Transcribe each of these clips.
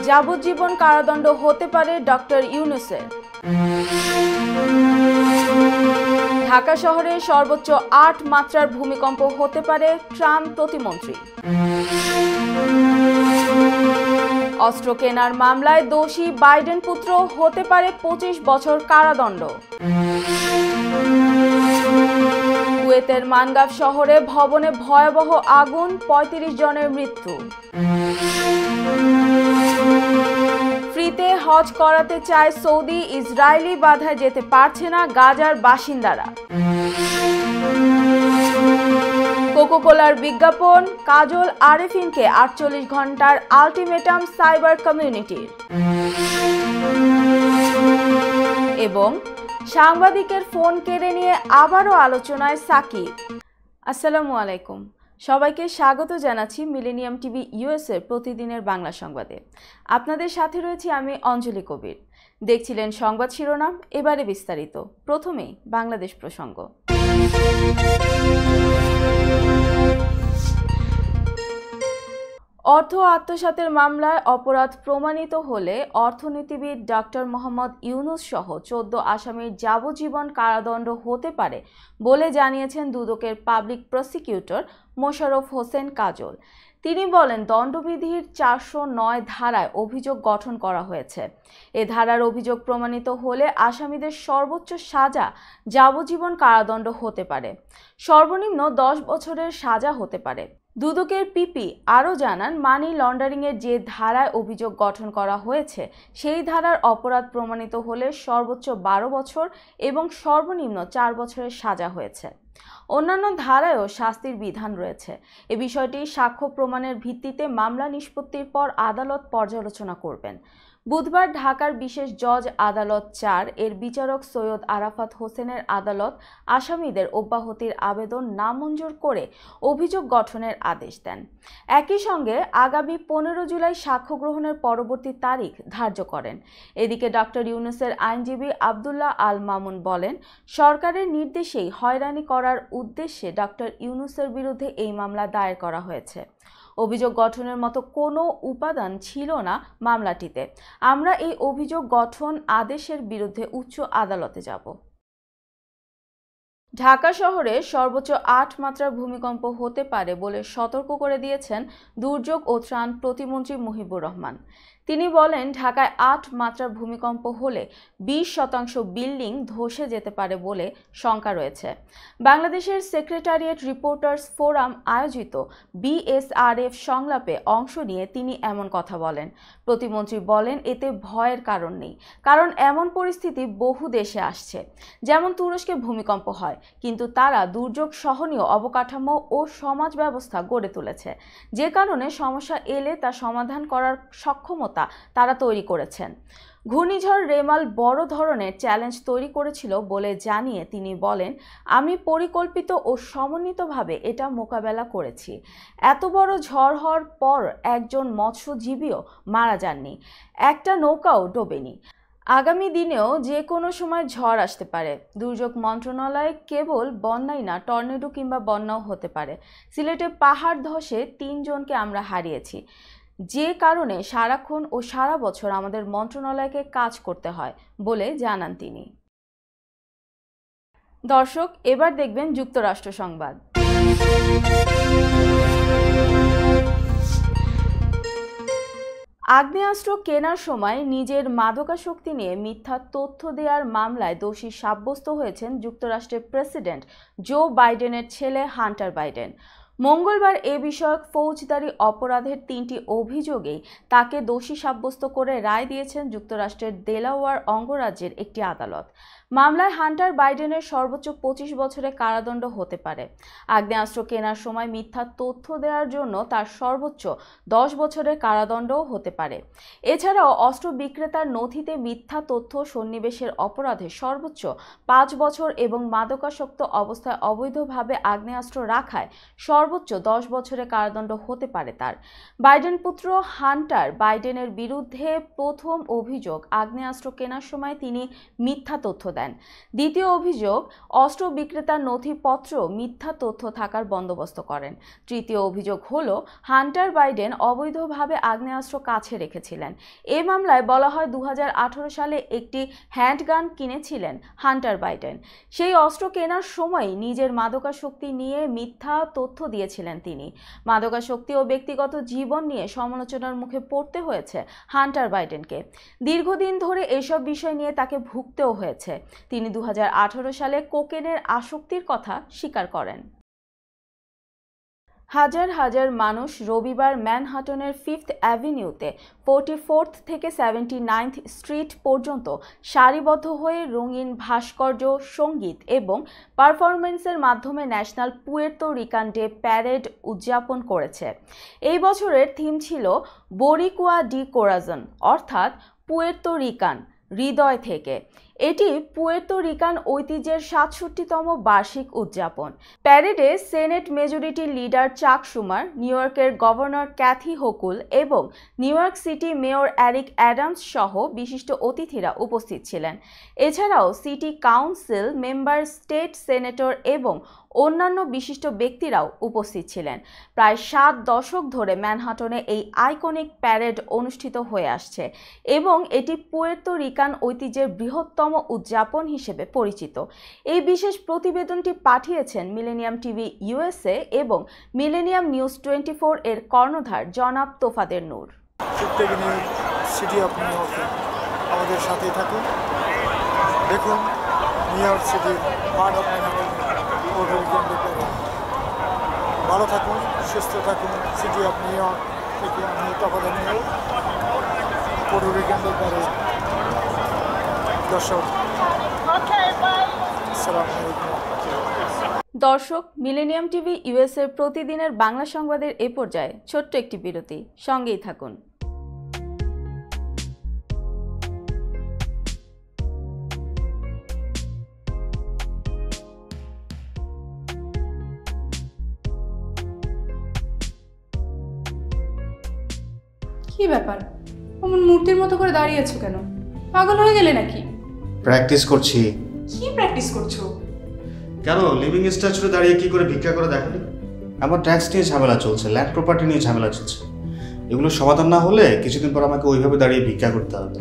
যাবজ্জীবন কারাদণ্ড হতে পারে ডক্টর ইউনূসের। ঢাকা শহরে সর্বোচ্চ ৮ মাত্রার ভূমিকম্প হতে পারে ট্রাম্প প্রতিমন্ত্রী। অস্ত্র কেনার মামলায় দোষী বাইডেন পুত্র হতে পারে ২৫ বছর কারাদণ্ড। কুয়েতের মানগাফ শহরে ভবনে ভয়াবহ আগুন, ৩৫ জনের মৃত্যু। ফ্রিতে হজ করাতে চায় সৌদি, ইসরায়েলি বাধায় যেতে পারছে না গাজার বাসিন্দারা। কোকোকোলার বিজ্ঞাপন, কাজল আরেফিনকে ৪৮ ঘন্টার আলটিমেটাম সাইবার কমিউনিটির। এবং সাংবাদিকের ফোন কেড়ে নিয়ে আবারও আলোচনায় সাকিব। আসসালামু আলাইকুম, সবাইকে স্বাগত জানাচ্ছি মিলেনিয়াম টিভি ইউএস এর প্রতিদিনের বাংলা সংবাদে। আপনাদের সাথে রয়েছি আমি অঞ্জলি কবির। দেখছিলেন সংবাদ শিরোনাম, এবারে বিস্তারিত। প্রথমেই বাংলাদেশ প্রসঙ্গ। অর্থ আত্মসাতের মামলায় অপরাধ প্রমাণিত হলে অর্থনীতিবিদ ডক্টর মোহাম্মদ ইউনূস সহ ১৪ আসামির যাবজ্জীবন কারাদণ্ড হতে পারে বলে জানিয়েছেন দুদকের পাবলিক প্রসিকিউটর মোশাররফ হোসেন কাজল। তিনি বলেন, দণ্ডবিধির ৪০৯ ধারায় অভিযোগ গঠন করা হয়েছে। এ ধারার অভিযোগ প্রমাণিত হলে আসামিদের সর্বোচ্চ সাজা যাবজ্জীবন কারাদণ্ড হতে পারে, সর্বনিম্ন ১০ বছরের সাজা হতে পারে। দুদকের পিপি আরও জানান, মানি লন্ডারিংয়ের যে ধারায় অভিযোগ গঠন করা হয়েছে সেই ধারার অপরাধ প্রমাণিত হলে সর্বোচ্চ ১২ বছর এবং সর্বনিম্ন ৪ বছরের সাজা হয়েছে। অন্যান্য ধারায়ও শাস্তির বিধান রয়েছে। এ বিষয়টি সাক্ষ্য প্রমাণের ভিত্তিতে মামলা নিষ্পত্তির পর আদালত পর্যালোচনা করবেন। বুধবার ঢাকার বিশেষ জজ আদালত ৪ এর বিচারক সৈয়দ আরাফাত হোসেনের আদালত আসামিদের অব্যাহতির আবেদন নামঞ্জুর করে অভিযোগ গঠনের আদেশ দেন। একই সঙ্গে আগামী ১৫ জুলাই সাক্ষ্য গ্রহণের পরবর্তী তারিখ ধার্য করেন। এদিকে ডক্টর ইউনূসের আইনজীবী আব্দুল্লাহ আল মামুন বলেন, সরকারের নির্দেশেই হয়রানি করার উদ্দেশ্যে ডক্টর ইউনূসের বিরুদ্ধে এই মামলা দায়ের করা হয়েছে। অভিযোগ গঠনের মতো কোনো উপাদান ছিল না মামলাটিতে। আমরা এই অভিযোগ গঠন আদেশের বিরুদ্ধে উচ্চ আদালতে যাব। ঢাকা শহরে সর্বোচ্চ ৮ মাত্রার ভূমিকম্প হতে পারে বলে সতর্ক করে দিয়েছেন দুর্যোগ ও ত্রাণ প্রতিমন্ত্রী মুহিবুর রহমান। তিনি বলেন, ঢাকায় ৮ মাত্রার ভূমিকম্প হলে ২০% বিল্ডিং ধসে যেতে পারে বলে শঙ্কা রয়েছে। বাংলাদেশের সেক্রেটারিয়েট রিপোর্টার্স ফোরাম আয়োজিত বিএসআরএফ সংলাপে অংশ নিয়ে তিনি এমন কথা বলেন। প্রতিমন্ত্রী বলেন, এতে ভয়ের কারণ নেই, কারণ এমন পরিস্থিতি বহু দেশে আসছে। যেমন তুরস্কে ভূমিকম্প হয়, কিন্তু তারা দুর্যোগ সহনীয় অবকাঠামো ও সমাজ ব্যবস্থা গড়ে তুলেছে, যে কারণে সমস্যা এলে তা সমাধান করার সক্ষমতা তারা তৈরি করেছেন। ঘূর্ণিঝড় রেমাল বড় ধরনের চ্যালেঞ্জ তৈরি করেছিল বলে জানিয়ে তিনি বলেন, আমি পরিকল্পিত ও সমন্বিতভাবে এটা মোকাবেলা করেছি। এত বড় ঝড় হওয়ার পর একজন মৎস্যজীবীও মারা যাননি, একটা নৌকাও ডোবেনি। আগামী দিনেও যে কোনো সময় ঝড় আসতে পারে। দুর্যোগ মন্ত্রণালয় কেবল বন্যাই না, টর্নেডো কিংবা বন্যাও হতে পারে। সিলেটে পাহাড় ধসে ৩ জনকে আমরা হারিয়েছি, যে কারণে সারাক্ষণ ও সারা বছর আমাদের মন্ত্রণালয়কে কাজ করতে হয় বলে জানান তিনি। দর্শক, এবার দেখবেন যুক্তরাষ্ট্র সংবাদ। আগ্নেয়াস্ত্র কেনার সময় নিজের মাদকাসক্তি নিয়ে মিথ্যা তথ্য দেওয়ার মামলায় দোষী সাব্যস্ত হয়েছেন যুক্তরাষ্ট্রের প্রেসিডেন্ট জো বাইডেনের ছেলে হান্টার বাইডেন। মঙ্গলবার এ বিষয়ক ফৌজদারি অপরাধের ৩টি অভিযোগেই তাকে দোষী সাব্যস্ত করে রায় দিয়েছেন যুক্তরাষ্ট্রের ডেলাওয়্যার অঙ্গরাজ্যের একটি আদালত। মামলায় হান্টার বাইডেনের সর্বোচ্চ ২৫ বছরের কারাদণ্ড হতে পারে। আগ্নেয়াস্ত্র কেনার সময় মিথ্যা তথ্য দেওয়ার জন্য তার সর্বোচ্চ ১০ বছরের কারাদণ্ডও হতে পারে। এছাড়াও অস্ত্র বিক্রেতার নথিতে মিথ্যা তথ্য সন্নিবেশের অপরাধে সর্বোচ্চ ৫ বছর এবং মাদকাসক্ত অবস্থায় অবৈধভাবে আগ্নেয়াস্ত্র রাখায় সর্বোচ্চ 10 বছরের কারাদণ্ড হতে পারে তার। বাইডেন পুত্র হান্টার বাইডেনের বিরুদ্ধে প্রথম অভিযোগ, আগ্নেয়াস্ত্র কেনার সময় তিনি মিথ্যা তথ্য দেন। দ্বিতীয় অভিযোগ, অস্ত্র বিক্রেতার নথিপত্র মিথ্যা তথ্য থাকার বন্দোবস্ত করেন। তৃতীয় অভিযোগ হলো হান্টার বাইডেন অবৈধভাবে আগ্নেয়াস্ত্র কাছে রেখেছিলেন। এই মামলায় বলা হয় 2018 সালে একটি হ্যান্ডগান কিনেছিলেন হান্টার বাইডেন। সেই অস্ত্র কেনার সময় নিজের মাদকাসক্তি নিয়ে মিথ্যা তথ্য দিয়েছিলেন তিনি। মাদকাসক্তি ও ব্যক্তিগত জীবন নিয়ে সমালোচনার মুখে পড়তে হয়েছে হান্টার বাইডেনকে। দীর্ঘদিন ধরে এসব বিষয় নিয়ে তাকে ভুগতেও হয়েছে। তিনি 2018 সালে কোকেনের আসক্তির কথা স্বীকার করেন। হাজার হাজার মানুষ রবিবার ম্যানহাটনের 5th অ্যাভিনিউতে 44th থেকে 79th স্ট্রিট পর্যন্ত সারিবদ্ধ হয়ে রঙিন ভাস্কর্য, সঙ্গীত এবং পারফরমেন্সের মাধ্যমে national Puerto Rican day parade উদযাপন করেছে। এই বছরের থিম ছিল বরিকুয়া ডি কোরাজন, অর্থাৎ পুয়ের্তো রিকান হৃদয় থেকে। এটি পুয়ের্তো রিকান ঐতিহ্যের 67তম বার্ষিক উদযাপন। প্যারেডে সেনেট মেজরিটি লিডার চাক শুমার, নিউ ইয়র্কের গভর্নর ক্যাথি হোকুল এবং new York city mayor Eric Adams সহ বিশিষ্ট অতিথিরা উপস্থিত ছিলেন। এছাড়াও city council member, state senator এবং অন্যান্য বিশিষ্ট ব্যক্তিরাও উপস্থিত ছিলেন। প্রায় 7 দশক ধরে ম্যানহাটনে এই আইকনিক প্যারেড অনুষ্ঠিত হয়ে আসছে এবং এটি পুয়ের্তো রিকান ঐতিহ্যের বৃহত্তম উদযাপন হিসেবে পরিচিত। এই বিশেষ প্রতিবেদনটি পাঠিয়েছেন মিলেনিয়াম টিভি USA এবং মিলেনিয়াম নিউজ 24 এর কর্ণধার জনাব তোফাদের নূর। সিটি অফ নিউ ইয়র্কে আমাদের সাথেই থাকুন, দেখুন নিউ ইয়র্ক সিটির পার্ট অফ ভালো থাকুন, সুস্থ থাকুন। সিটি অফ নিউ ইয়র্ক থেকে আমি তোফাদের নূর, পুয়ের্তো রিকান ডে প্যারেড। দর্শক, মিলেনিয়াম টিভি US এর প্রতিদিনের বাংলা সংবাদের এ পর্যায়ে ছোট্ট একটি বিরতি, সঙ্গেই থাকুন। কি ব্যাপার, অমন মূর্তির মতো করে দাঁড়িয়ে আছো কেন? পাগল হয়ে গেলে নাকি? প্র্যাকটিস করছি। কি প্র্যাকটিস করছো? কেন লিভিং স্ট্যাচুতে দাঁড়িয়ে কি করে ভিক্ষা করে দেখালি? আমার ট্যাক্স নিয়ে ঝামেলা চলছে, ল্যান্ড প্রপার্টি নিয়ে ঝামেলা চলছে। এগুলো সমাধান না হলে কিছুদিন পর আমাকে ওইভাবে দাঁড়িয়ে ভিক্ষা করতে হবে।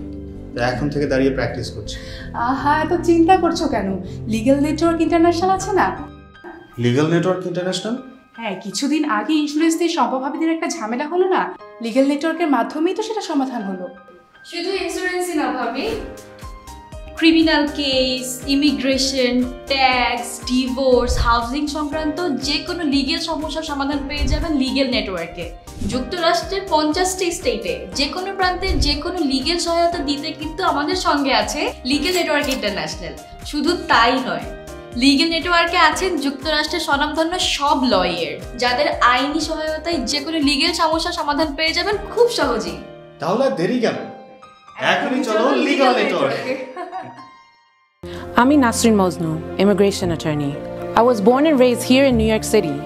তাই এখন থেকে দাঁড়িয়ে প্র্যাকটিস করছি। আহা, এত চিন্তা করছো কেন? লিগ্যাল নেটওয়ার্ক ইন্টারন্যাশনাল আছে না? Legal network international? হ্যাঁ, কিছুদিন আগে ইন্স্যুরেন্স দিয়ে সম্পভাবিদের একটা ঝামেলা হলো না? লিগ্যাল নেটওয়ার্কের মাধ্যমেই তো সেটা সমাধান হলো। শুধু ইন্স্যুরেন্সই না ভাবি, criminal case, immigration, tax, divorce, housing সংক্রান্ত যে কোনো লিগেল সমস্যার সমাধান পেয়ে যাবেন লিগেল নেটওয়ার্কে। যুক্তরাষ্ট্রের 50টি স্টেটে যে কোনো প্রান্তে যে কোনো লিগেল সহায়তা দিতে কিন্তু আমাদের সঙ্গে আছে লিগেল নেটওয়ার্ক ইন্টারন্যাশনাল। শুধু তাই নয়, লিগেল নেটওয়ার্কে আছেন যুক্তরাষ্ট্রের স্বনামধন্য সব লয়ার, যাদের আইনি সহায়তায় যে কোনো লিগেল সমস্যার সমাধান পেয়ে যাবেন খুব সহজেই। তাহলে দেরি কেন? এখনই চলো লিগ্যাল নেটওয়ার্কে। I'm Nasrin Mosnu, immigration attorney. I was born and raised here in New York City.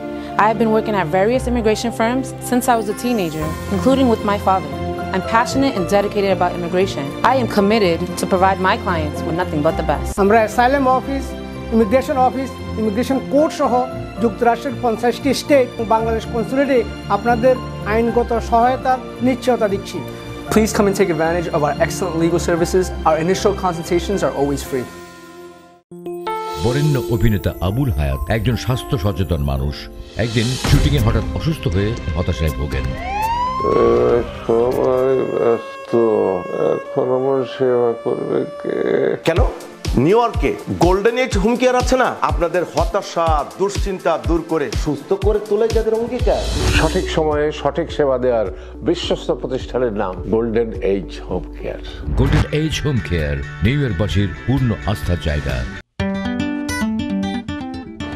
I have been working at various immigration firms since I was a teenager, including with my father. I'm passionate and dedicated about immigration. I am committed to provide my clients with nothing but the best. আমরা asylum office, immigration court সহ যুক্তরাষ্ট্রের 50টি state ও বাংলাদেশ কনসুলেটে আপনাদের আইনগত সহায়তার নিশ্চয়তা দিচ্ছি। Please come and take advantage of our excellent legal services. Our initial consultations are always free. বরেণ্য অভিনেতা আবুল হায়াত একজন স্বাস্থ্য সচেতন মানুষ। একদিন শুটিংয়ে হঠাৎ অসুস্থ হয়ে হতাশায় ভোগেন। সবাই ব্যস্ত, এখন আমার সেবা করবে কে? কেন? নিউ ইয়র্কে গোল্ডেন এজ হোম কেয়ার আছে না? আপনাদের হতাশা, দুশ্চিন্তা দূর করে সুস্থ করে তোলে যাদের অঙ্গীকার। সঠিক সময়ে সঠিক সেবা দেওয়ার বিশ্বস্ত প্রতিষ্ঠানের নাম golden age home care. Golden age home care new ইয়র্কবাসীর পূর্ণ আস্থার জায়গা।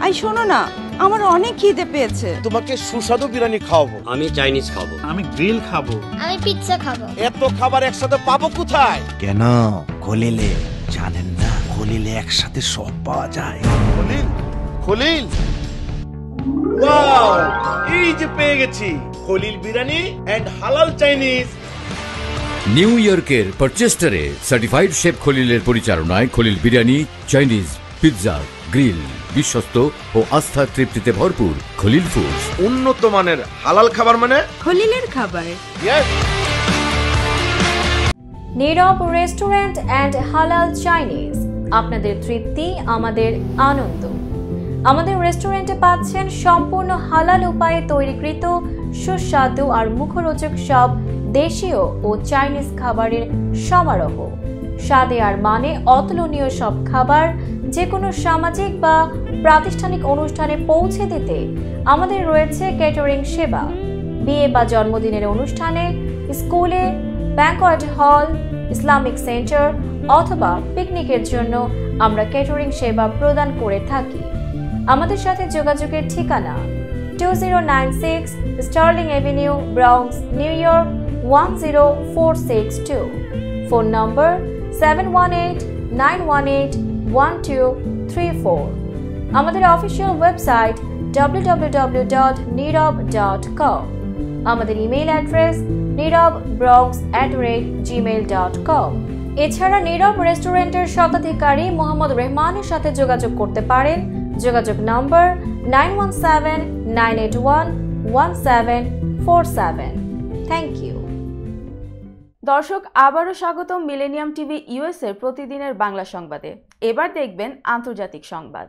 আই শোনো না, আমার অনেক খিদে পেয়েছে। তোমাকে সুস্বাদু বিরিয়ানি খাওয়াবো। আমি চাইনিজ খাবো। আমি গ্রিল খাবো। আমি পিৎজা খাবো। এত খাবার একসাথে পাবো কোথায়? কেন? খলিলে জানেন না? খলিলে একসাথে সব পাওয়া যায়। খলিল ওয়াও, এই যে পেয়ে গেছি খলিল বিরিয়ানি এন্ড হালাল চাইনিজ। নিউ ইয়র্কের পারচেস্টারে সার্টিফাইড শেফ খলিলের পরিচালনায় Khalil biryani, Chinese, pizza, grill, বিশ্বস্ত ও আস্থার তৃপ্তিতে ভরপুর খলিল ফুডস। উন্নত মানের হালাল খাবার মানে খলিলের খাবার। নীরব রেস্টুরেন্ট অ্যান্ড হালাল চাইনিজ, আপনাদের তৃপ্তি আমাদের আনন্দ। আমাদের রেস্টুরেন্টে পাচ্ছেন সম্পূর্ণ হালাল উপায়ে তৈরিকৃত সুস্বাদু আর মুখরোচক সব দেশীয় ও চাইনিজ খাবারের সমারোহ। স্বাদে আর মানে অতুলনীয় সব খাবার যে কোনো সামাজিক বা প্রাতিষ্ঠানিক অনুষ্ঠানে পৌঁছে দিতে আমাদের রয়েছে ক্যাটারিং সেবা। বিয়ে বা জন্মদিনের অনুষ্ঠানে, স্কুলে, ব্যাংকোয়েট হল, ইসলামিক সেন্টার অথবা পিকনিকের জন্য আমরা ক্যাটারিং সেবা প্রদান করে থাকি। আমাদের সাথে যোগাযোগের ঠিকানা 2096 Sterling Avenue, Bronx, New York 10462। Phone number 718-918-1234। আমাদের অফিসিয়াল ওয়েবসাইট www.nirab.com। আমাদের ইমেইল অ্যাড্রেস nirab@gmail.com। এছাড়া নীরব রেস্টুরেন্টের স্বত্বাধিকারী মোহাম্মদ রহমানের সাথে যোগাযোগ করতে পারেন। যোগাযোগ নম্বর 9179811747। Thank you. দর্শক, আবারও স্বাগত মিলেনিয়াম টিভি ইউএস এর প্রতিদিনের বাংলা সংবাদে। এবার দেখবেন আন্তর্জাতিক সংবাদ।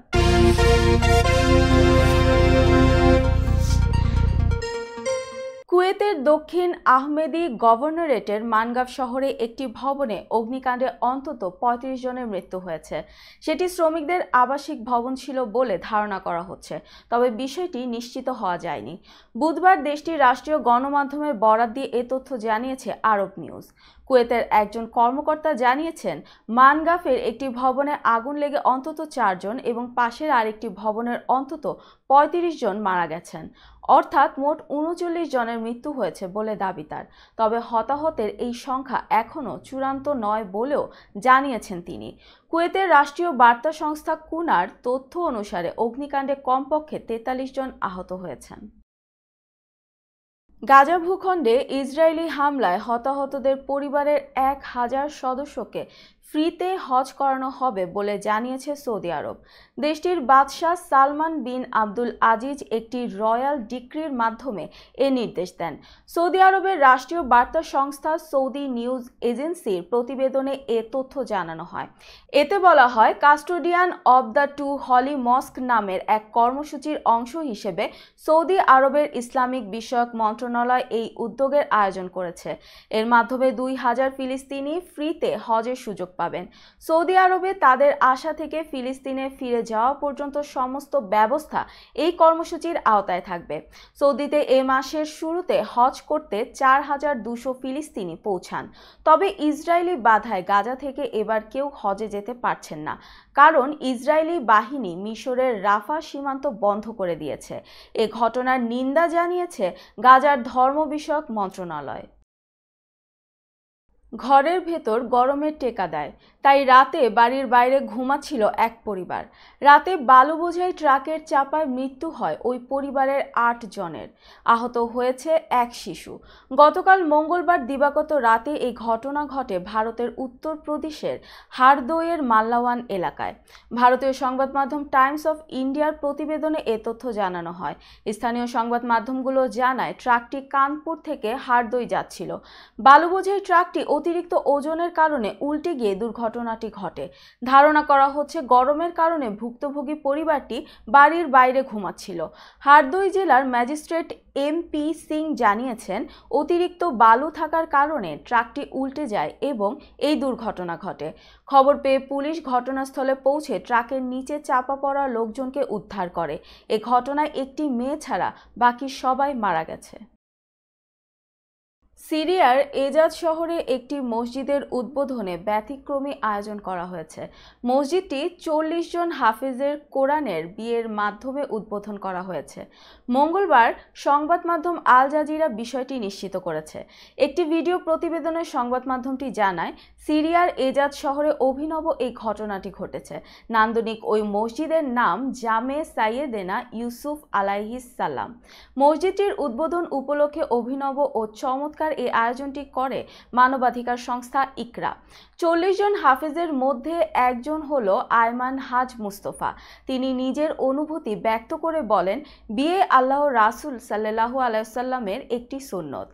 কুয়েতের দক্ষিণ আহমেদি গভর্নরেটের মানগাফ শহরে একটি ভবনে অগ্নিকাণ্ডে অন্তত ৩৫ জনের মৃত্যু হয়েছে। সেটি শ্রমিকদের আবাসিক ভবন ছিল বলে ধারণা করা হচ্ছে, তবে বিষয়টি নিশ্চিত হওয়া যায়নি। বুধবার দেশটির রাষ্ট্রীয় গণমাধ্যমের বরাত দিয়ে এ তথ্য জানিয়েছে আরব নিউজ। কুয়েতের একজন কর্মকর্তা জানিয়েছেন, মানগাফের একটি ভবনে আগুন লেগে অন্তত ৪ জন এবং পাশের আরেকটি ভবনের অন্তত ৩৫ জন মারা গেছেন, অর্থাৎ মোট ৩৯ জনের মৃত্যু হয়েছে বলে দাবি তার। তবে হতাহতের এই সংখ্যা এখনও চূড়ান্ত নয় বলেও জানিয়েছেন তিনি। কুয়েতের রাষ্ট্রীয় বার্তা সংস্থা কুনার তথ্য অনুসারে অগ্নিকাণ্ডে কমপক্ষে ৪৩ জন আহত হয়েছেন। গাজা ভূখণ্ডে ইসরায়েলি হামলায় হতাহতদের পরিবারের ১,০০০ সদস্যকে ফ্রিতে হজ করানো হবে বলে জানিয়েছে সৌদি আরব। দেশটির বাদশাহ সালমান বিন আব্দুল আজিজ একটি রয়্যাল ডিক্রির মাধ্যমে এ নির্দেশ দেন। সৌদি আরবের রাষ্ট্রীয় বার্তা সংস্থা সৌদি নিউজ এজেন্সির প্রতিবেদনে এ তথ্য জানানো হয়। এতে বলা হয়, কাস্টোডিয়ান অব দ্য টু হলি মস্ক নামের এক কর্মসূচির অংশ হিসেবে সৌদি আরবের ইসলামিক বিষয়ক মন্ত্রণালয় এই উদ্যোগের আয়োজন করেছে। এর মাধ্যমে ২,০০০ ফিলিস্তিনি ফ্রিতে হজের সুযোগ পাবেন। সৌদি আরবে তাদের আশা থেকে ফিলিস্তিনে ফিরে যাওয়া পর্যন্ত সমস্ত ব্যবস্থা এই কর্মসূচির আওতায় থাকবে। সৌদিতে এ মাসের শুরুতে হজ করতে ৪,২০০ ফিলিস্তিনি পৌঁছান। তবে ইসরায়েলি বাধায় গাজা থেকে এবার কেউ হজে যেতে পারছেন না, কারণ ইসরায়েলি বাহিনী মিশরের রাফা সীমান্ত বন্ধ করে দিয়েছে। এ ঘটনার নিন্দা জানিয়েছে গাজার ধর্ম বিষয়ক মন্ত্রণালয়। ঘরের ভেতর গরমের টেকা দেয়, তাই রাতে বাড়ির বাইরে ঘুমাচ্ছিল এক পরিবার। রাতে বালু বোঝাই ট্রাকের চাপায় মৃত্যু হয় ওই পরিবারের ৮ জনের। আহত হয়েছে এক শিশু। গতকাল মঙ্গলবার দিবাগত রাতে এই ঘটনা ঘটে ভারতের উত্তরপ্রদেশের হারদইয়ের মাল্লাওয়ান এলাকায়। ভারতীয় সংবাদ মাধ্যম টাইমস অফ ইন্ডিয়ার প্রতিবেদনে এ তথ্য জানানো হয়। স্থানীয় সংবাদ মাধ্যমগুলো জানায়, ট্রাকটি কানপুর থেকে হারদই যাচ্ছিল। বালু বোঝাই ট্রাকটি অতিরিক্ত ওজনের কারণে উল্টে গিয়ে দুর্ঘটনাটি ঘটে। ধারণা করা হচ্ছে গরমের কারণে ভুক্তভোগী পরিবারটি বাড়ির বাইরে ঘুমাচ্ছিল। হারদই জেলার ম্যাজিস্ট্রেট MP সিং জানিয়েছেন, অতিরিক্ত বালু থাকার কারণে ট্রাকটি উল্টে যায় এবং এই দুর্ঘটনা ঘটে। খবর পেয়ে পুলিশ ঘটনাস্থলে পৌঁছে ট্রাকের নিচে চাপা পড়া লোকজনকে উদ্ধার করে। এ ঘটনায় একটি মেয়ে ছাড়া বাকি সবাই মারা গেছে। সিরিয়ার এজাজ শহরে একটি মসজিদের উদ্বোধনে ব্যতিক্রমী আয়োজন করা হয়েছে। মসজিদটি 40 জন হাফেজের কোরআনের বিয়ের মাধ্যমে উদ্বোধন করা হয়েছে। মঙ্গলবার সংবাদ মাধ্যম আল জাজিরা বিষয়টি নিশ্চিত করেছে। একটি ভিডিও প্রতিবেদনে সংবাদ মাধ্যমটি জানায়, সিরিয়ার এজাজ শহরে অভিনব এই ঘটনাটি ঘটেছে। নান্দনিক ওই মসজিদের নাম জামে সাইয়েদেনা ইউসুফ আলাইহিস সালাম। মসজিদটির উদ্বোধন উপলক্ষে অভিনব ও চমৎকার এই আয়োজনটি করে মানবাধিকার সংস্থা ইকরা। 40 জন হাফেজের মধ্যে একজন হলো আয়মান হাজ মুস্তফা। তিনি নিজের অনুভূতি ব্যক্ত করে বলেন, বিয়ে আল্লাহর রাসূল সাল্লাল্লাহু আলাইহি ওয়াসাল্লামের একটি সুন্নত।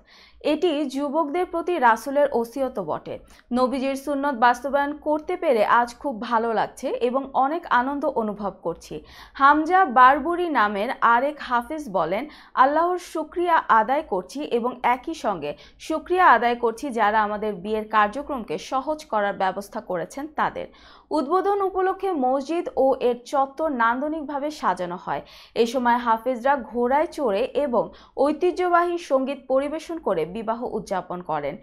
এটি যুবকদের প্রতি রাসূলের ওসিয়ত বটে। নবীজির সুন্নত বাস্তবায়ন করতে পেরে আজ খুব ভালো লাগছে এবং অনেক আনন্দ অনুভব করছি। হামজা বারবুরি নামের আরেক হাফেজ বলেন, আল্লাহর শুকরিয়া আদায় করছি এবং একই সঙ্গে শুকরিয়া আদায় করছি যারা আমাদের বিয়ের কার্যক্রমকে সহজ করার ব্যবস্থা করেছেন তাদের। উদ্বোধন উপলক্ষে মসজিদ ও এর চত্বর নান্দনিকভাবে সাজানো হয়। এই সময় হাফেজরা ঘোড়ায় চড়ে এবং ঐতিহ্যবাহী সঙ্গীত পরিবেশন করে বিবাহ উদযাপন করেন।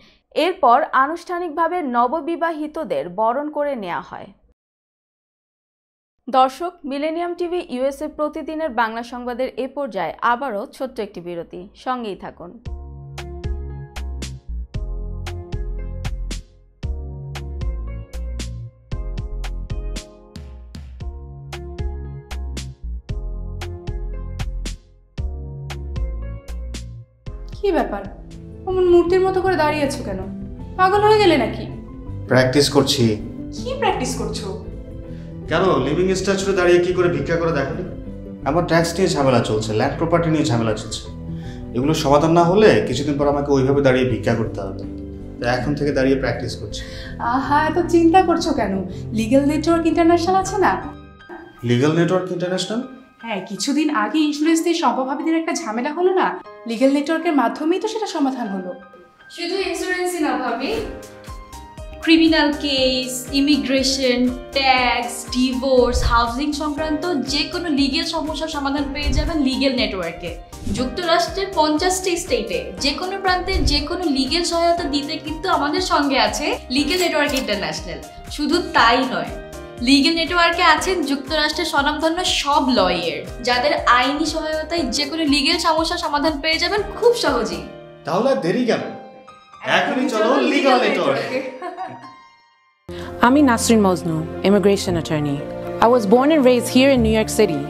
এরপর আনুষ্ঠানিকভাবে নববিবাহিতদের বরণ করে নেওয়া হয়। দর্শক, মিলেনিয়াম টিভি ইউএসএ প্রতিদিনের বাংলা সংবাদের এ পর্যায়ে আবারও ছোট্ট একটি বিরতি, সঙ্গেই থাকুন। কি ব্যাপার, অমন মূর্তির মতো করে দাঁড়িয়ে আছো কেন? পাগল হয়ে গেলে নাকি? প্র্যাকটিস করছি। কি প্র্যাকটিস করছো? কেন লিভিং স্ট্যাচুরে দাঁড়িয়ে কি করে ভিক্ষা করে দেখনি? আমার ট্যাক্স নিয়ে ঝামেলা চলছে, ল্যান্ড প্রপার্টি নিয়ে ঝামেলা চলছে। এগুলো সমাধান না হলে কিছুদিন পর আমাকে ওইভাবে দাঁড়িয়ে ভিক্ষা করতে হবে। তাই এখন থেকে দাঁড়িয়ে প্র্যাকটিস করছি। আহা, এত চিন্তা করছো কেন? লিগ্যাল নেটওয়ার্ক ইন্টারন্যাশনাল আছে না? Legal network international? হ্যাঁ, কিছুদিন আগে ইন্স্যুরেন্স দিয়ে সম্পভাবীদের একটা ঝামেলা হলো না? লিগ্যাল নেটওয়ার্কের মাধ্যমেই তো সেটা সমাধান হলো। শুধু ইন্স্যুরেন্সই না ভাবি, criminal case, immigration, tax, divorce, housing সংক্রান্ত যে কোনো লিগেল সমস্যার সমাধান পেয়ে যাবেন লিগেল নেটওয়ার্কে। যুক্তরাষ্ট্রের 50টি স্টেটে যে কোনো প্রান্তে যে কোনো লিগেল সহায়তা দিতে কিন্তু আমাদের সঙ্গে আছে লিগেল নেটওয়ার্ক ইন্টারন্যাশনাল। শুধু তাই নয়, লিগেল নেটওয়ার্কে আছেন যুক্তরাষ্ট্রের স্বনামধন্য সব লয়ার, যাদের আইনি সহায়তায় যে কোনো লিগেল সমস্যার সমাধান পেয়ে যাবেন খুব সহজেই। তাহলে দেরি কেন? এখনই চলো লিগ্যাল নেটওয়ার্কে। I'm Nasrin Mosnu, immigration attorney. I was born and raised here in New York City.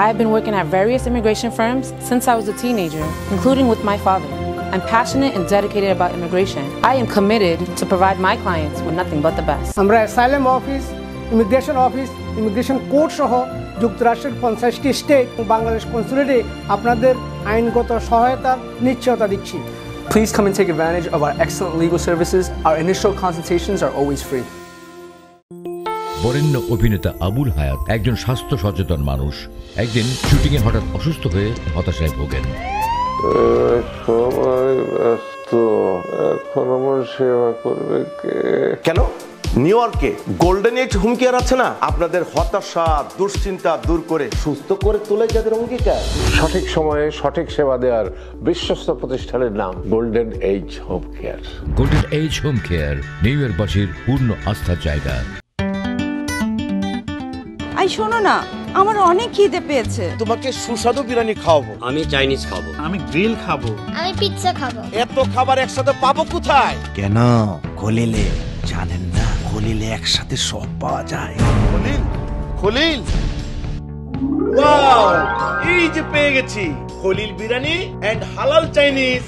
I have been working at various immigration firms since I was a teenager, including with my father. I'm passionate and dedicated about immigration. I am committed to provide my clients with nothing but the best. আমরা asylum office, immigration court সহ যুক্তরাষ্ট্রের 50টি state এবং বাংলাদেশ কনসুলেটে আপনাদের আইনগত সহায়তার নিশ্চয়তা দিচ্ছি। Please come and take advantage of our excellent legal services. Our initial consultations are always free. বরেণ্য অভিনেতা আবুল হায়াত একজন স্বাস্থ্য সচেতন মানুষ। একদিন শুটিংয়ে হঠাৎ অসুস্থ হয়ে হতাশায় ভোগেন। সবাই ব্যস্ত, এখন আমার সেবা করবে কে? কেন? নিউ ইয়র্কে গোল্ডেন এজ হোম কেয়ার আছে না? আপনাদের হতাশা দুশ্চিন্তা দূর করে সুস্থ করে তোলে যাদের অঙ্গীকার। সঠিক সময়ে সঠিক সেবা দেওয়ার বিশ্বস্ত প্রতিষ্ঠানের নাম golden age home care. Golden age home care new ইয়র্কবাসীর পূর্ণ আস্থার জায়গা। আই শোনো না, আমার অনেক খিদে পেয়েছে। তোমাকে সুস্বাদু বিরিয়ানি খাওয়াবো। আমি চাইনিজ খাবো। আমি গ্রিল খাবো। আমি পিৎজা খাবো। এত খাবার একসাথে পাবো কোথায়? কেন? খলিলে জানেন না? খলিলে একসাথে সব পাওয়া যায়। খলিল ওয়াও, এই যে পেয়ে গেছি খলিল বিরিয়ানি এন্ড হালাল চাইনিজ।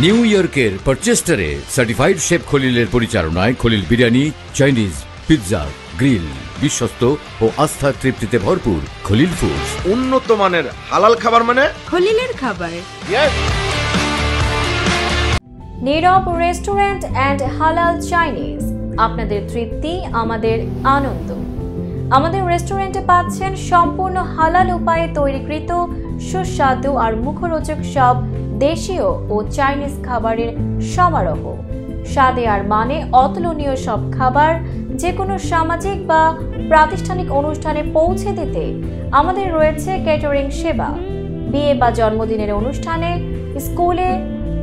নিউ ইয়র্কের পারচেস্টারে সার্টিফাইড শেফ খলিলের পরিচালনায় Khalil biryani, Chinese, pizza, grill, বিশ্বস্ত ও আস্থার তৃপ্তিতে ভরপুর খলিল ফুডস। উন্নত মানের হালাল খাবার মানে খলিলের খাবার। ইয়েস। নীরব রেস্টুরেন্ট অ্যান্ড হালাল চাইনিজ, আপনাদের তৃপ্তি আমাদের আনন্দ। আমাদের রেস্টুরেন্টে পাচ্ছেন সম্পূর্ণ হালাল উপায়ে তৈরিকৃত সুস্বাদু আর মুখরোচক সব দেশীয় ও চাইনিজ খাবারের সমারোহ। স্বাদে আর মানে অতুলনীয় সব খাবার যে কোনো সামাজিক বা প্রাতিষ্ঠানিক অনুষ্ঠানে পৌঁছে দিতে আমাদের রয়েছে ক্যাটারিং সেবা। বিয়ে বা জন্মদিনের অনুষ্ঠানে, স্কুলে,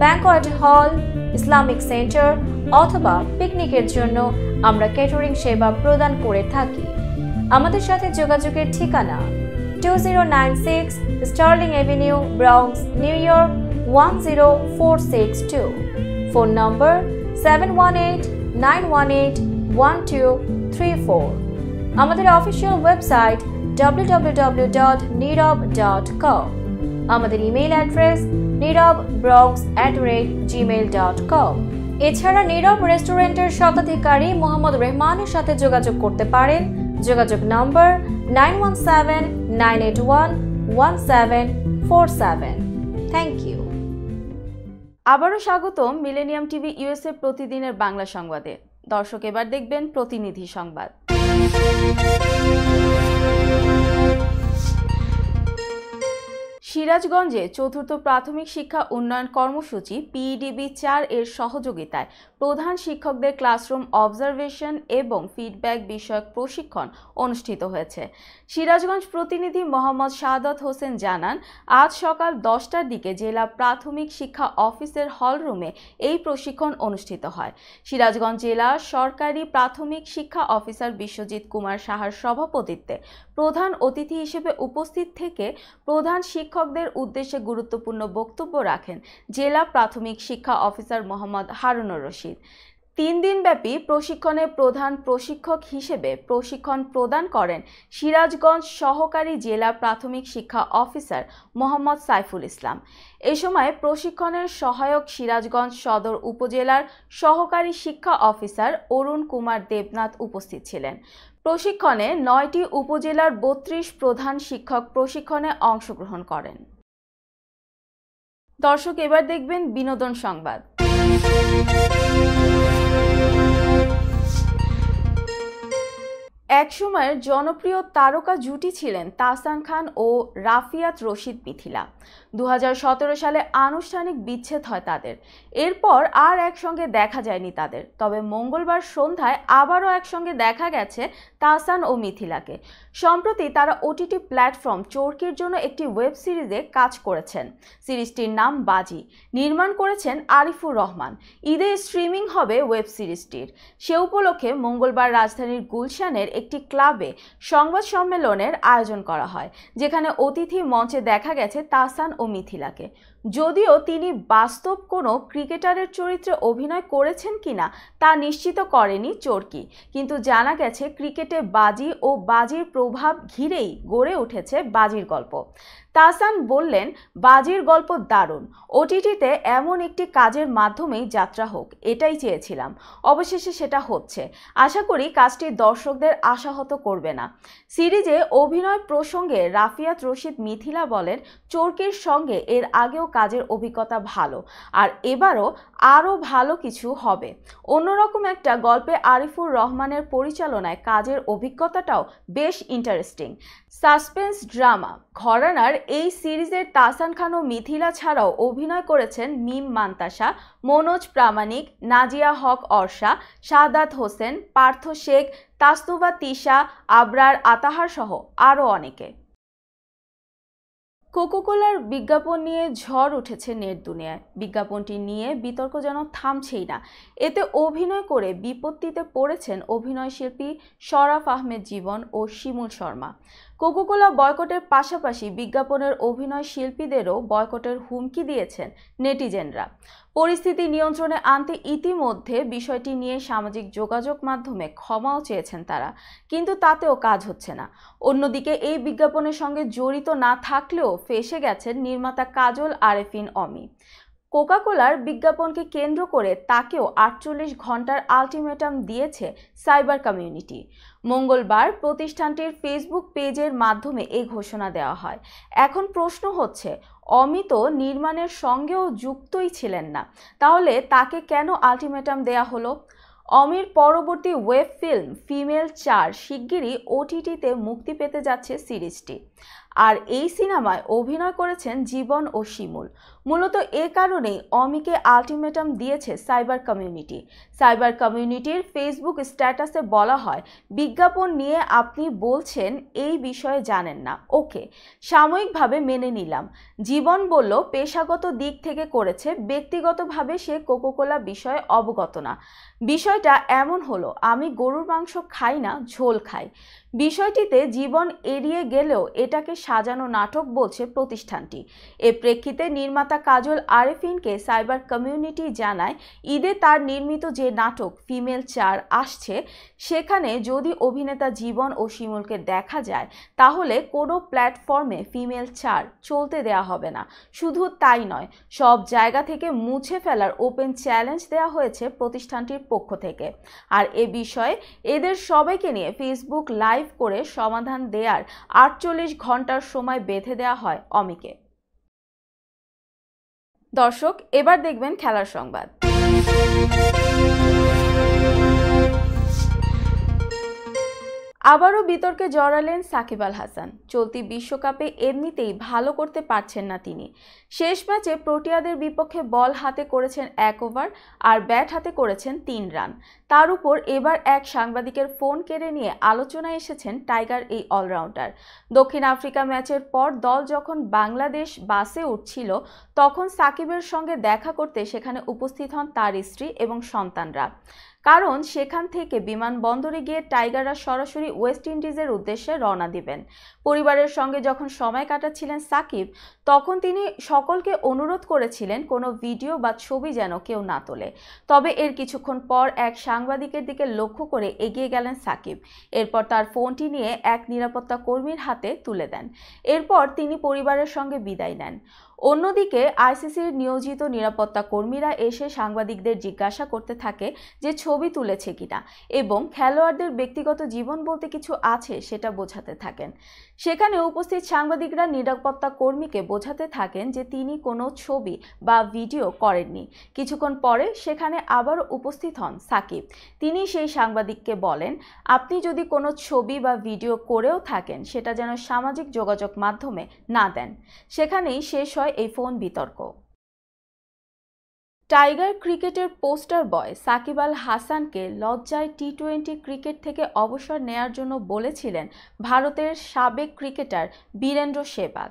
ব্যাংকোয়েট হল, ইসলামিক সেন্টার অথবা পিকনিকের জন্য আমরা ক্যাটারিং সেবা প্রদান করে থাকি। আমাদের সাথে যোগাযোগের ঠিকানা 2096 Sterling Avenue, Bronx, New York 10462। Phone number 718-918-1234। আমাদের অফিসিয়াল ওয়েবসাইট www.nirab.com। আমাদের ইমেইল অ্যাড্রেস nirab.bronx@gmail.com। এছাড়া নীরব রেস্টুরেন্টের স্বত্বাধিকারী মোহাম্মদ রেহমানের সাথে যোগাযোগ করতে পারেন। যোগাযোগ নম্বর 9179811747। Thank you. আবারও স্বাগতম মিলেনিয়াম টিভি ইউএসএ প্রতিদিনের বাংলা সংবাদে। দর্শক, এবার দেখবেন প্রতিনিধি সংবাদ। সিরাজগঞ্জে চতুর্থ প্রাথমিক শিক্ষা উন্নয়ন কর্মসূচি PEDB-4 এর সহযোগিতায় প্রধান শিক্ষকদের ক্লাসরুম অবজারভেশন এবং ফিডব্যাক বিষয়ক প্রশিক্ষণ অনুষ্ঠিত হয়েছে। সিরাজগঞ্জ প্রতিনিধি মোহাম্মদ শাহাদাত হোসেন জানান, আজ সকাল 10টার দিকে জেলা প্রাথমিক শিক্ষা অফিসের হলরুমে এই প্রশিক্ষণ অনুষ্ঠিত হয়। সিরাজগঞ্জ জেলা সরকারি প্রাথমিক শিক্ষা অফিসার বিশ্বজিৎ কুমার সাহার সভাপতিত্বে প্রধান অতিথি হিসেবে উপস্থিত থেকে প্রধান শিক্ষকদের উদ্দেশ্যে গুরুত্বপূর্ণ বক্তব্য রাখেন জেলা প্রাথমিক শিক্ষা অফিসার মোহাম্মদ হারুনুর রশিদ। 3 দিনব্যাপী প্রশিক্ষণে প্রধান প্রশিক্ষক হিসেবে প্রশিক্ষণ প্রদান করেন সিরাজগঞ্জ সহকারী জেলা প্রাথমিক শিক্ষা অফিসার মোহাম্মদ সাইফুল ইসলাম। এ সময় প্রশিক্ষণের সহায়ক সিরাজগঞ্জ সদর উপজেলার সহকারী শিক্ষা অফিসার অরুণ কুমার দেবনাথ উপস্থিত ছিলেন। প্রশিক্ষণে 9টি উপজেলার 32 প্রধান শিক্ষক প্রশিক্ষণে অংশগ্রহণ করেন। দর্শক, এবার দেখবেন বিনোদন সংবাদ। এক সময়ের জনপ্রিয় তারকা জুটি ছিলেন তাহসান খান ও রাফিয়াত রশিদ মিথিলা। 2017 সালে আনুষ্ঠানিক বিচ্ছেদ হয় তাদের। এরপর আর একসঙ্গে দেখা যায়নি তাদের। তবে মঙ্গলবার সন্ধ্যায় আবারও একসঙ্গে দেখা গেছে তাহসান ও মিথিলাকে। সম্প্রতি তারা OTT প্ল্যাটফর্ম চরকির জন্য একটি ওয়েব সিরিজে কাজ করেছেন। সিরিজটির নাম বাজি। নির্মাণ করেছেন আরিফুর রহমান। ঈদে স্ট্রিমিং হবে ওয়েব সিরিজটির। সে উপলক্ষে মঙ্গলবার রাজধানীর গুলশানের একটি ক্লাবে সংবাদ সম্মেলনের আয়োজন করা হয়, যেখানে অতিথি মঞ্চে দেখা গেছে তাহসান ও মিথিলাকে। যদিও তিনি বাস্তব কোনো ক্রিকেটারের চরিত্রে অভিনয় করেছেন কিনা তা নিশ্চিত করেনি চরকি, কিন্তু জানা গেছে ক্রিকেটে বাজি ও বাজির প্রভাব ঘিরেই গড়ে উঠেছে বাজির গল্প। তাহসান বললেন, বাজির গল্প দারুণ। OTTতে এমন একটি কাজের মাধ্যমেই যাত্রা হোক, এটাই চেয়েছিলাম। অবশেষে সেটা হচ্ছে। আশা করি কাজটি দর্শকদের আশাহত করবে না। সিরিজে অভিনয় প্রসঙ্গে রাফিয়াত রশিদ মিথিলা বলেন, চরকির সঙ্গে এর আগেও কাজের অভিজ্ঞতা ভালো, আর এবারও আরও ভালো কিছু হবে। অন্যরকম একটা গল্পে আরিফুর রহমানের পরিচালনায় কাজের অভিজ্ঞতাটাও বেশ ইন্টারেস্টিং। সাসপেন্স ড্রামা ঘরানার এই সিরিজের তাহসান খান ও মিথিলা ছাড়াও অভিনয় করেছেন মিম মান্তাসা, মনোজ প্রামাণিক, নাজিয়া হক অর্ষা, শাহাদাত হোসেন, পার্থ শেখ, তাসনুভা তিশা, আবরার আতাহার সহ আরও অনেকে। কোকাকোলার বিজ্ঞাপন নিয়ে ঝড় উঠেছে নেট দুনিয়ায়। বিজ্ঞাপনটি নিয়ে বিতর্ক যেন থামছেই না। এতে অভিনয় করে বিপত্তিতে পড়েছেন অভিনয় শিল্পী শরাফ আহমেদ জীবন ও শিমুল শর্মা। কোকাকোলা বয়কটের পাশাপাশি বিজ্ঞাপনের অভিনয় শিল্পীদেরও বয়কটের হুমকি দিয়েছেন নেটিজেনরা। পরিস্থিতি নিয়ন্ত্রণে আনতে ইতিমধ্যে বিষয়টি নিয়ে সামাজিক যোগাযোগ মাধ্যমে ক্ষমাও চেয়েছেন তারা, কিন্তু তাতেও কাজ হচ্ছে না। অন্যদিকে এই বিজ্ঞাপনের সঙ্গে জড়িত না থাকলেও ফেঁসে গেছেন নির্মাতা কাজল আরেফিন অমি। কোকাকোলার বিজ্ঞাপনকে কেন্দ্র করে তাকেও 48 ঘন্টার আলটিমেটাম দিয়েছে সাইবার কমিউনিটি। মঙ্গলবার প্রতিষ্ঠানটির ফেসবুক পেজের মাধ্যমে এই ঘোষণা দেওয়া হয়। এখন প্রশ্ন হচ্ছে, অমিত নির্মাণের সঙ্গেও যুক্তই ছিলেন না, তাহলে তাকে কেন আলটিমেটাম দেয়া হলো? অমির পরবর্তী ওয়েব ফিল্ম ফিমেল 4 শিগগিরই OTTতে মুক্তি পেতে যাচ্ছে সিরিজটি। আর এই সিনেমায় অভিনয় করেছেন জীবন ও শিমুল। মূলত এ কারণেই অমিকে আলটিমেটাম দিয়েছে সাইবার কমিউনিটি। সাইবার কমিউনিটির ফেসবুক স্ট্যাটাসে বলা হয়, বিজ্ঞাপন নিয়ে আপনি বলছেন এই বিষয়ে জানেন না, ওকে, সাময়িকভাবে মেনে নিলাম। জীবন বলল পেশাগত দিক থেকে করেছে, ব্যক্তিগতভাবে সে কোকোকোলা বিষয়ে অবগত না। বিষয়টা এমন হলো, আমি গরুর মাংস খাই না, ঝোল খাই। বিষয়টিতে জীবন এড়িয়ে গেলেও এটাকে সাজানো নাটক বলছে প্রতিষ্ঠানটি। এ প্রেক্ষিতে নির্মাতা কাজল আরেফিনকে সাইবার কমিউনিটি জানায়, ঈদে তার নির্মিত যে নাটক ফিমেল 4 আসছে, সেখানে যদি অভিনেতা জীবন ও শিমুলকে দেখা যায় তাহলে কোনো প্ল্যাটফর্মে ফিমেল 4 চলতে দেয়া হবে না। শুধু তাই নয়, সব জায়গা থেকে মুছে ফেলার ওপেন চ্যালেঞ্জ দেওয়া হয়েছে প্রতিষ্ঠানটির পক্ষ থেকে। আর এ বিষয়ে এদের সবাইকে নিয়ে ফেসবুক লাইভ করে সমাধান দেওয়ার 48 ঘন্টার সময় বেঁধে দেওয়া হয় অমিকে। দর্শক, এবার দেখবেন খেলার সংবাদ। আবারও বিতর্কে জড়ালেন সাকিব আল হাসান। চলতি বিশ্বকাপে এমনিতেই ভালো করতে পারছেন না তিনি। শেষ ম্যাচে প্রোটিয়াদের বিপক্ষে বল হাতে করেছেন 1 ওভার আর ব্যাট হাতে করেছেন 3 রান। তার উপর এবার এক সাংবাদিকের ফোন কেড়ে নিয়ে আলোচনায় এসেছেন টাইগার এই অলরাউন্ডার। দক্ষিণ আফ্রিকা ম্যাচের পর দল যখন বাংলাদেশ বাসে উঠছিল, তখন সাকিবের সঙ্গে দেখা করতে সেখানে উপস্থিত হন তার স্ত্রী এবং সন্তানরা। কারণ সেখান থেকে বিমানবন্দরে গিয়ে টাইগাররা সরাসরি ওয়েস্ট ইন্ডিজের উদ্দেশ্যে রওনা দিবেন। পরিবারের সঙ্গে যখন সময় কাটাচ্ছিলেন সাকিব, তখন তিনি সকলকে অনুরোধ করেছিলেন কোনো ভিডিও বা ছবি যেন কেউ না তোলে। তবে এর কিছুক্ষণ পর এক সাংবাদিকের দিকে লক্ষ্য করে এগিয়ে গেলেন সাকিব। এরপর তার ফোনটি নিয়ে এক নিরাপত্তা কর্মীর হাতে তুলে দেন। এরপর তিনি পরিবারের সঙ্গে বিদায় নেন। অন্যদিকে আইসিসির নিয়োজিত নিরাপত্তা কর্মীরা এসে সাংবাদিকদের জিজ্ঞাসা করতে থাকে যে ছবি তুলেছে কিনা এবং খেলোয়াড়দের ব্যক্তিগত জীবন বলতে কিছু আছে সেটা বোঝাতে থাকেন। সেখানে উপস্থিত সাংবাদিকরা নিরাপত্তা কর্মীকে বোঝাতে থাকেন যে তিনি কোনো ছবি বা ভিডিও করেননি। কিছুক্ষণ পরে সেখানে আবারও উপস্থিত হন সাকিব। তিনি সেই সাংবাদিককে বলেন, আপনি যদি কোনো ছবি বা ভিডিও করেও থাকেন সেটা যেন সামাজিক যোগাযোগ মাধ্যমে না দেন। সেখানেই শেষ হয় এই ফোন বিতর্ক। টাইগার ক্রিকেটের পোস্টার বয় সাকিব আল হাসানকে লজ্জায় টি-20 ক্রিকেট থেকে অবসর নেয়ার জন্য বলেছিলেন ভারতের সাবেক ক্রিকেটার বীরেন্দ্র সেহবাগ।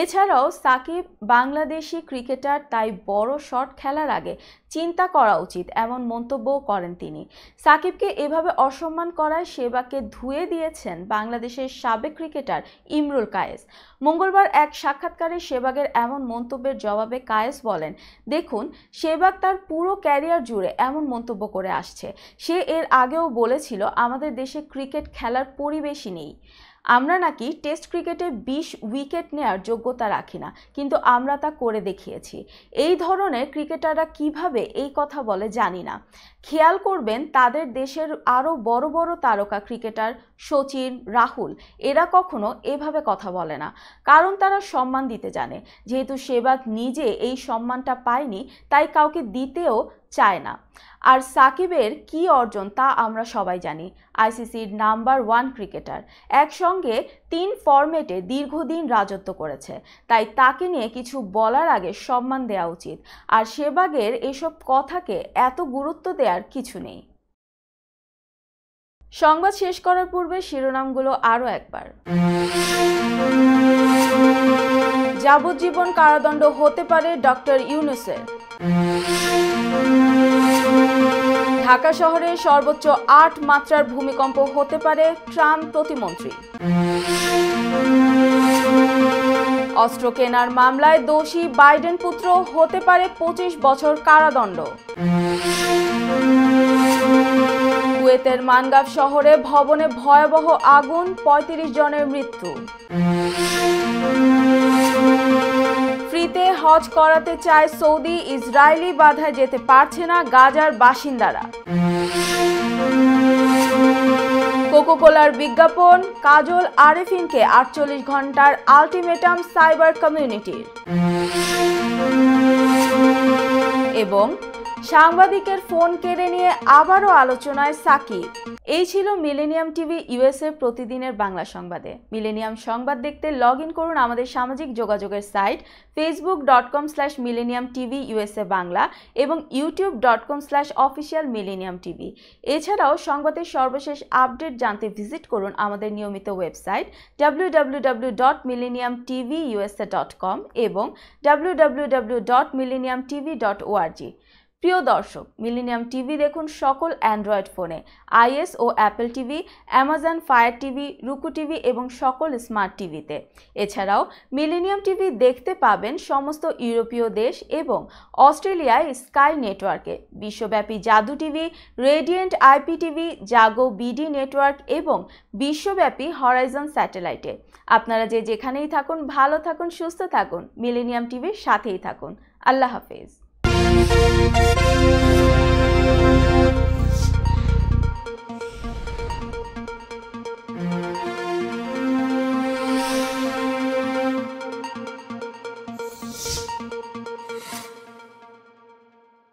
এছাড়াও সাকিব বাংলাদেশি ক্রিকেটার, তাই বড় শট খেলার আগে চিন্তা করা উচিত এমন মন্তব্যও করেন তিনি। সাকিবকে এভাবে অসম্মান করায় সেহবাগকে ধুয়ে দিয়েছেন বাংলাদেশের সাবেক ক্রিকেটার ইমরুল কায়েস। মঙ্গলবার এক সাক্ষাৎকারে সেহবাগের এমন মন্তব্যের জবাবে কায়েস বলেন, দেখুন, সেহবাগ তার পুরো ক্যারিয়ার জুড়ে এমন মন্তব্য করে আসছে। সে এর আগেও বলেছিল আমাদের দেশে ক্রিকেট খেলার পরিবেশই নেই। আমরা নাকি টেস্ট ক্রিকেটে 20 উইকেট নেয়ার যোগ্যতা রাখি না, কিন্তু আমরা তা করে দেখিয়েছি। এই ধরনের ক্রিকেটাররা কিভাবে এই কথা বলে জানি না। খেয়াল করবেন, তাদের দেশের আরও বড় বড় তারকা ক্রিকেটার সচিন, রাহুল, এরা কখনো এভাবে কথা বলে না, কারণ তারা সম্মান দিতে জানে। যেহেতু সেহবাগ নিজে এই সম্মানটা পায়নি, তাই কাউকে দিতেও চায় না। আর সাকিবের কি অর্জন তা আমরা সবাই জানি। আইসিসির নাম্বার 1 ক্রিকেটার, একসঙ্গে 3 ফরম্যাটে দীর্ঘদিন রাজত্ব করেছে, তাই তাকে নিয়ে কিছু বলার আগে সম্মান দেওয়া উচিত। আর সেহবাগের এসব কথাকে এত গুরুত্ব দেওয়ার কিছু নেই। সংবাদ শেষ করার পূর্বে শিরোনামগুলো আরও একবার। যাবজ্জীবন কারাদণ্ড হতে পারে ডক্টর ইউনূসের। ঢাকা শহরে সর্বোচ্চ 8 মাত্রার ভূমিকম্প হতে পারে, ট্রাম্প প্রতিমন্ত্রী। অস্ত্র কেনার মামলায় দোষী বাইডেন পুত্র, হতে পারে 25 বছর কারাদণ্ড। কুয়েতের মানগাফ শহরে ভবনে ভয়াবহ আগুন, 35 জনের মৃত্যু। ফ্রিতে হজ করাতে চায় সৌদি, ইসরায়েলি বাধায় যেতে পারছে না গাজার বাসিন্দারা। কোকোকোলার বিজ্ঞাপন, কাজল আরেফিনকে 48 ঘন্টার আলটিমেটাম সাইবার কমিউনিটির। এবং সাংবাদিকের ফোন কেড়ে নিয়ে আবারও আলোচনায় সাকিব। এই ছিল মিলেনিয়াম টিভি ইউএসএ প্রতিদিনের বাংলা সংবাদে। মিলেনিয়াম সংবাদ দেখতে লগ ইন করুন আমাদের সামাজিক যোগাযোগের সাইট facebook.com/millenniumtvusa বাংলা এবং youtube.com/officialmillenniumtv। এছাড়াও সংবাদের সর্বশেষ আপডেট জানতে ভিজিট করুন আমাদের নিয়মিত ওয়েবসাইট www.millenniumtvusa.com এবং www.millenniumtv.org। প্রিয় দর্শক, মিলেনিয়াম টিভি দেখুন সকল অ্যান্ড্রয়েড ফোনে, iOS ও Apple TV, Amazon fire TV, Roku TV এবং সকল স্মার্ট টিভিতে। এছাড়াও মিলেনিয়াম টিভি দেখতে পাবেন সমস্ত ইউরোপীয় দেশ এবং অস্ট্রেলিয়ায় স্কাই নেটওয়ার্কে, বিশ্বব্যাপী জাদু টিভি, রেডিয়েন্ট আইপি টিভি, জাগো বিডি নেটওয়ার্ক এবং বিশ্বব্যাপী হরাইজন স্যাটেলাইটে। আপনারা যেখানেই থাকুন, ভালো থাকুন, সুস্থ থাকুন, মিলেনিয়াম টিভির সাথেই থাকুন। আল্লাহ হাফেজ।